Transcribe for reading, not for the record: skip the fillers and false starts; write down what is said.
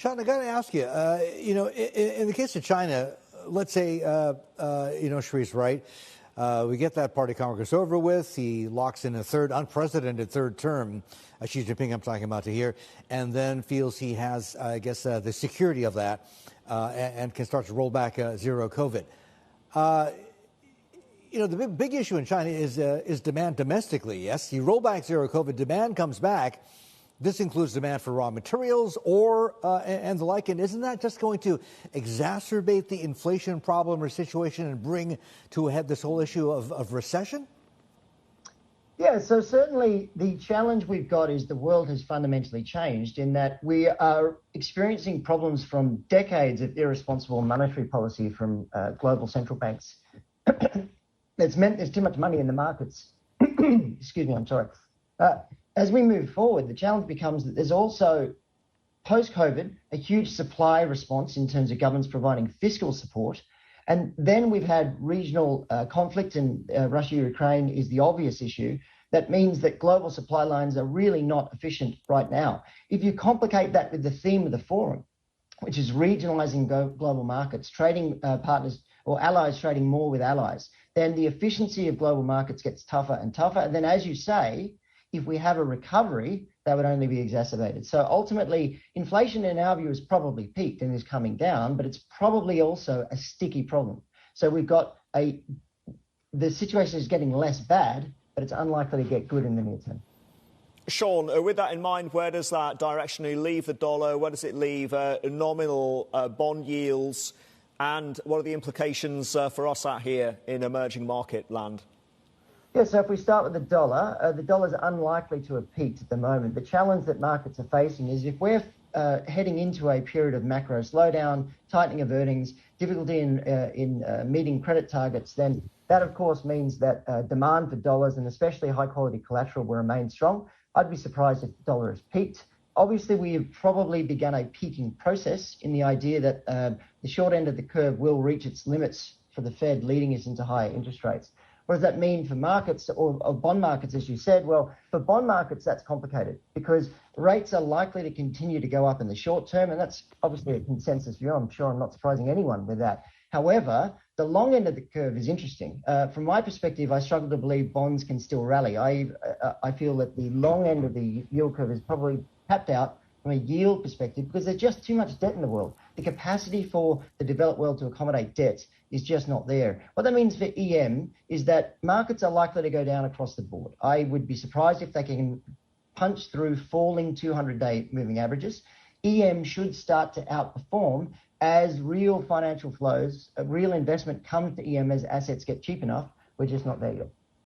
Shaun, I got to ask you, in the case of China, let's say, Shree's right. We get that party Congress over with. He locks in a unprecedented third term. Xi Jinping, I'm talking about here, and then feels he has, the security of that, and can start to roll back zero COVID. The big issue in China is demand domestically. Yes, you roll back zero COVID, demand comes back. This includes demand for raw materials and the like. And isn't that just going to exacerbate the inflation problem or situation and bring to a head this whole issue of recession? Yeah, so certainly the challenge we've got is the world has fundamentally changed in that we are experiencing problems from decades of irresponsible monetary policy from global central banks. It's meant there's too much money in the markets. Excuse me, I'm sorry. As we move forward, the challenge becomes that there's also, post-COVID, a huge supply response in terms of governments providing fiscal support. And then we've had regional conflict, and Russia-Ukraine is the obvious issue. That means that global supply lines are really not efficient right now. If you complicate that with the theme of the forum, which is regionalizing global markets, trading partners or allies trading more with allies, then the efficiency of global markets gets tougher and tougher. And then, as you say, if we have a recovery, that would only be exacerbated. So ultimately, inflation in our view has probably peaked and is coming down, but it's probably also a sticky problem. So we've got the situation is getting less bad, but it's unlikely to get good in the near term. Shaun, with that in mind, where does that directionally leave the dollar? Where does it leave nominal bond yields? And what are the implications for us out here in emerging market land? Yeah, so if we start with the dollar's unlikely to have peaked at the moment. The challenge that markets are facing is if we're heading into a period of macro slowdown, tightening of earnings, difficulty in meeting credit targets, then that, of course, means that demand for dollars and especially high-quality collateral will remain strong. I'd be surprised if the dollar has peaked. Obviously, we have probably begun a peaking process in the idea that the short end of the curve will reach its limits for the Fed, leading us into higher interest rates. What does that mean for markets or bond markets, as you said? Well, for bond markets, that's complicated because rates are likely to continue to go up in the short term, and that's obviously a consensus view. I'm sure I'm not surprising anyone with that. However, the long end of the curve is interesting. From my perspective, I struggle to believe bonds can still rally. I feel that the long end of the yield curve is probably tapped out from a yield perspective because there's just too much debt in the world. The capacity for the developed world to accommodate debt is just not there. What that means for EM is that markets are likely to go down across the board. I would be surprised if they can punch through falling 200-day moving averages. EM should start to outperform as real financial flows, real investment comes to EM as assets get cheap enough. We're just not there yet.